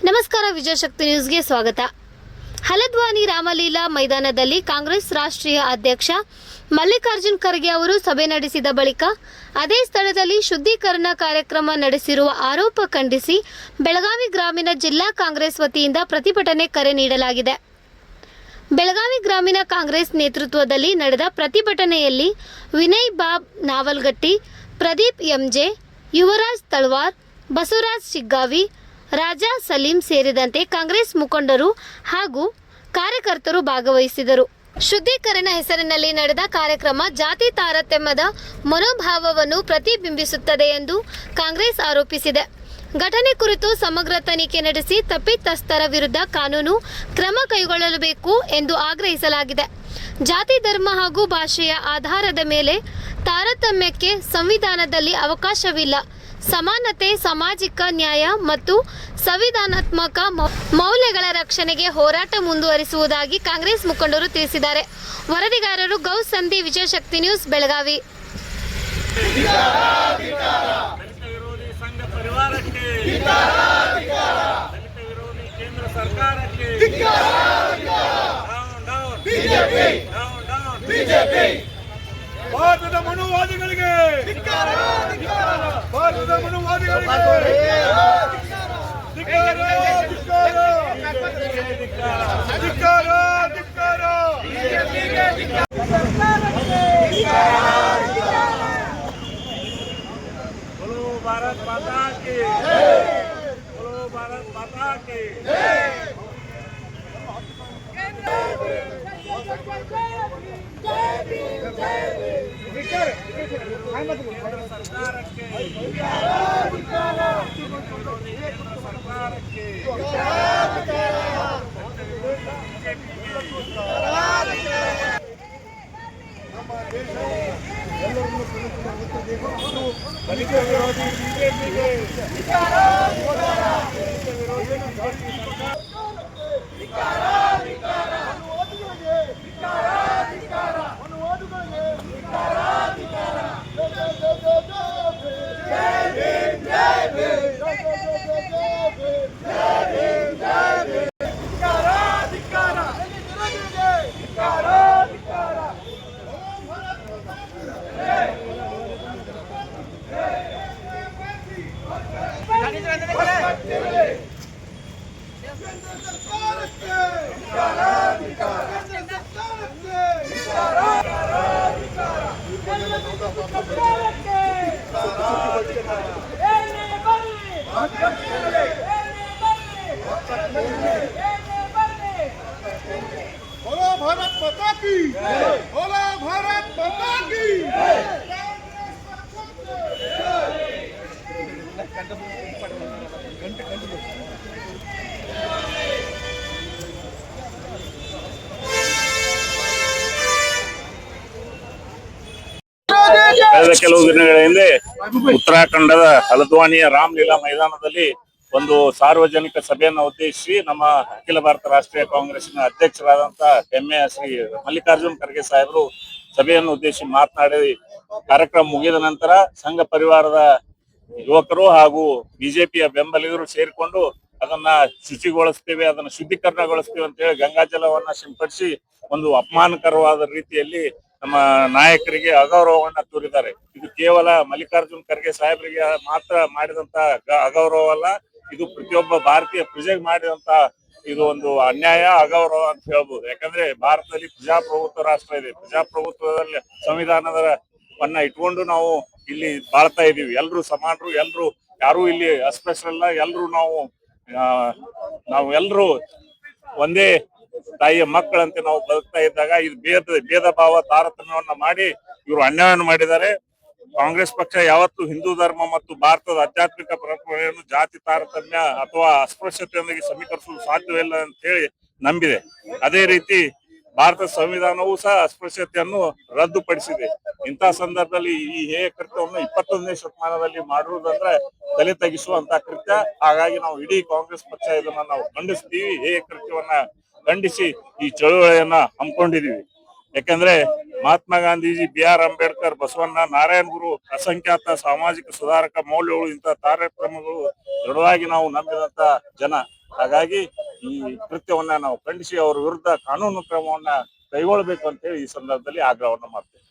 ನಮಸ್ಕಾರ, ವಿಜಯಶಕ್ತಿ ನ್ಯೂಸ್ಗೆ ಸ್ವಾಗತ. ಹಲದ್ವಾನಿ ರಾಮಲೀಲಾ ಮೈದಾನದಲ್ಲಿ ಕಾಂಗ್ರೆಸ್ ರಾಷ್ಟ್ರೀಯ ಅಧ್ಯಕ್ಷ ಮಲ್ಲಿಕಾರ್ಜುನ್ ಖರ್ಗೆ ಅವರು ಸಭೆ ನಡೆಸಿದ ಬಳಿಕ ಅದೇ ಸ್ಥಳದಲ್ಲಿ ಶುದ್ಧೀಕರಣ ಕಾರ್ಯಕ್ರಮ ನಡೆಸಿರುವ ಆರೋಪ ಖಂಡಿಸಿ ಬೆಳಗಾವಿ ಗ್ರಾಮೀಣ ಜಿಲ್ಲಾ ಕಾಂಗ್ರೆಸ್ ವತಿಯಿಂದ ಪ್ರತಿಭಟನೆ ಕರೆ ನೀಡಲಾಗಿದೆ. ಬೆಳಗಾವಿ ಗ್ರಾಮೀಣ ಕಾಂಗ್ರೆಸ್ ನೇತೃತ್ವದಲ್ಲಿ ನಡೆದ ಪ್ರತಿಭಟನೆಯಲ್ಲಿ ವಿನಯ್ ಬಾಬ್ ನಾವಲ್ಗಟ್ಟಿ, ಪ್ರದೀಪ್ ಎಂಜೆ, ಯುವರಾಜ್ ತಳವಾರ್, ಬಸವರಾಜ್ ಶಿಗ್ಗಾವಿ, ರಾಜಾ ಸಲೀಂ ಸೇರಿದಂತೆ ಕಾಂಗ್ರೆಸ್ ಮುಖಂಡರು ಹಾಗೂ ಕಾರ್ಯಕರ್ತರು ಭಾಗವಹಿಸಿದರು. ಶುದ್ಧೀಕರಣ ಹೆಸರಿನಲ್ಲಿ ನಡೆದ ಕಾರ್ಯಕ್ರಮ ಜಾತಿ ತಾರತಮ್ಯದ ಮನೋಭಾವವನ್ನು ಪ್ರತಿಬಿಂಬಿಸುತ್ತದೆ ಎಂದು ಕಾಂಗ್ರೆಸ್ ಆರೋಪಿಸಿದೆ. ಘಟನೆ ಕುರಿತು ಸಮಗ್ರ ತನಿಖೆ ನಡೆಸಿ ತಪ್ಪಿತಸ್ಥರ ವಿರುದ್ಧ ಕಾನೂನು ಕ್ರಮ ಕೈಗೊಳ್ಳಬೇಕು ಎಂದು ಆಗ್ರಹಿಸಲಾಗಿದೆ. ಜಾತಿ, ಧರ್ಮ ಹಾಗೂ ಭಾಷೆಯ ಆಧಾರದ ಮೇಲೆ ತಾರತಮ್ಯಕ್ಕೆ ಸಂವಿಧಾನದಲ್ಲಿ ಅವಕಾಶವಿಲ್ಲ. ಸಮಾನತೆ, ಸಾಮಾಜಿಕ ನ್ಯಾಯ ಮತ್ತು ಸಂವಿಧಾನಾತ್ಮಕ ಮೌಲ್ಯಗಳ ರಕ್ಷಣೆಗೆ ಹೋರಾಟ ಮುಂದುವರಿಸುವುದಾಗಿ ಕಾಂಗ್ರೆಸ್ ಮುಖಂಡರು ತಿಳಿಸಿದ್ದಾರೆ. ವರದಿಗಾರರು ಗೌಸ್ ಸಂಧಿ, ವಿಜಯಶಕ್ತಿ ನ್ಯೂಸ್, ಬೆಳಗಾವಿ. ಭಾರತದ ಮನುವಾದಿಗಳಿಗೆ ಭಾರತದ ಮನುವಾದಿಗಳಿಗೆ बोलो भारत माता की, बोलो भारत माता की. बोलो भारत माता की, बोलो भारत माता की. ಕಳೆದ ಕೆಲವು ದಿನಗಳ ಹಿಂದೆ ಉತ್ತರಾಖಂಡದ ಹಲದ್ವಾನಿಯ ರಾಮಲೀಲಾ ಮೈದಾನದಲ್ಲಿ ಒಂದು ಸಾರ್ವಜನಿಕ ಸಭೆಯನ್ನು ಉದ್ದೇಶಿಸಿ ನಮ್ಮ ಅಖಿಲ ಭಾರತ ರಾಷ್ಟ್ರೀಯ ಕಾಂಗ್ರೆಸ್ನ ಅಧ್ಯಕ್ಷರಾದಂತಹ ಹೆಮ್ಮೆಯ ಶ್ರೀ ಮಲ್ಲಿಕಾರ್ಜುನ್ ಖರ್ಗೆ ಸಾಹೇಬರು ಸಭೆಯನ್ನು ಉದ್ದೇಶಿಸಿ ಮಾತನಾಡಿ ಕಾರ್ಯಕ್ರಮ ಮುಗಿದ ನಂತರ ಸಂಘ ಪರಿವಾರದ ಯುವಕರು ಹಾಗೂ ಬಿಜೆಪಿಯ ಬೆಂಬಲಿಗರು ಸೇರಿಕೊಂಡು ಅದನ್ನ ಶುಚಿಗೊಳಿಸ್ತೇವೆ, ಅದನ್ನ ಶುದ್ಧೀಕರಣಗೊಳಿಸ್ತೇವೆ ಅಂತ ಹೇಳಿ ಗಂಗಾಜಲವನ್ನ ಸಿಂಪಡಿಸಿ ಒಂದು ಅಪಮಾನಕರವಾದ ರೀತಿಯಲ್ಲಿ ನಮ್ಮ ನಾಯಕರಿಗೆ ಅಗೌರವವನ್ನ ತೋರಿದ್ದಾರೆ. ಇದು ಕೇವಲ ಮಲ್ಲಿಕಾರ್ಜುನ್ ಖರ್ಗೆ ಸಾಹೇಬರಿಗೆ ಮಾತ್ರ ಮಾಡಿದಂತ ಅಗೌರವ ಅಲ್ಲ, ಇದು ಪ್ರತಿಯೊಬ್ಬ ಭಾರತೀಯ ಪ್ರಜೆಗೆ ಮಾಡಿದಂತ ಇದು ಒಂದು ಅನ್ಯಾಯ, ಅಗೌರವ ಅಂತ ಹೇಳ್ಬೋದು. ಯಾಕಂದ್ರೆ ಭಾರತದಲ್ಲಿ ಪ್ರಜಾಪ್ರಭುತ್ವ ರಾಷ್ಟ್ರ ಇದೆ. ಪ್ರಜಾಪ್ರಭುತ್ವದಲ್ಲಿ ಸಂವಿಧಾನವನ್ನ ಇಟ್ಕೊಂಡು ನಾವು ಇಲ್ಲಿ ಬಾಳ್ತಾ ಇದೀವಿ. ಎಲ್ರು ಸಮಾನರು, ಎಲ್ರು ಯಾರು ಇಲ್ಲಿ ಅಸ್ಪೃಶ್ಯರಲ್ಲ, ಎಲ್ರು ನಾವು ಎಲ್ರು ಒಂದೇ ತಾಯಿಯ ಮಕ್ಕಳಂತೆ ನಾವು ಬದುಕ್ತಾ ಇದ್ದಾಗ ಇದು ಭೇದ ಭಾವ ತಾರತಮ್ಯವನ್ನ ಮಾಡಿ ಇವರು ಅನ್ಯಾಯವನ್ನು ಮಾಡಿದ್ದಾರೆ. ಕಾಂಗ್ರೆಸ್ ಪಕ್ಷ ಯಾವತ್ತು ಹಿಂದೂ ಧರ್ಮ ಮತ್ತು ಭಾರತದ ಆಧ್ಯಾತ್ಮಿಕ ಪರಂಪರೆಯನ್ನು ಜಾತಿ ತಾರತಮ್ಯ ಅಥವಾ ಅಸ್ಪೃಶ್ಯತೆಯೊಂದಿಗೆ ಸಮೀಕರಿಸಲು ಸಾಧ್ಯವಿಲ್ಲ ಅಂತ ಹೇಳಿ ನಂಬಿದೆ. ಅದೇ ರೀತಿ ಭಾರತ ಸಂವಿಧಾನವೂ ಸಹ ಅಸ್ಪೃಶ್ಯತೆಯನ್ನು ರದ್ದುಪಡಿಸಿದೆ. ಇಂತಹ ಸಂದರ್ಭದಲ್ಲಿ ಈ ಹೇಯ ಕೃತ್ಯವನ್ನು 21ನೇ ಶತಮಾನದಲ್ಲಿ ಮಾಡಿರುವುದಂದ್ರೆ ತಲೆ ತಗ್ಗಿಸುವಂತ ಕೃತ್ಯ. ಹಾಗಾಗಿ ನಾವು ಇಡೀ ಕಾಂಗ್ರೆಸ್ ಪಕ್ಷ ಇದನ್ನ ನಾವು ಖಂಡಿಸ್ತೀವಿ. ಹೇಯ ಕೃತ್ಯವನ್ನ ಖಂಡಿಸಿ ಈ ಚಳುವಳಿಯನ್ನ ಹಮ್ಮಿಕೊಂಡಿದೀವಿ. ಯಾಕಂದ್ರೆ ಮಹಾತ್ಮ ಗಾಂಧೀಜಿ, BR ಅಂಬೇಡ್ಕರ್, ಬಸವಣ್ಣ, ನಾರಾಯಣ ಗುರು, ಅಸಂಖ್ಯಾತ ಸಾಮಾಜಿಕ ಸುಧಾರಕ ಮೌಲ್ಯಗಳು, ಇಂತಹ ಕಾರ್ಯಕ್ರಮಗಳು ದೃಢವಾಗಿ ನಾವು ನಂಬಿದಂತ ಜನ. ಹಾಗಾಗಿ ಈ ಕೃತ್ಯವನ್ನ ನಾವು ಖಂಡಿಸಿ ಅವರ ವಿರುದ್ಧ ಕಾನೂನು ಕ್ರಮವನ್ನ ಕೈಗೊಳ್ಳಬೇಕು ಅಂತ ಹೇಳಿ ಈ ಸಂದರ್ಭದಲ್ಲಿ ಆಗ್ರಹವನ್ನ ಮಾಡ್ತೇವೆ.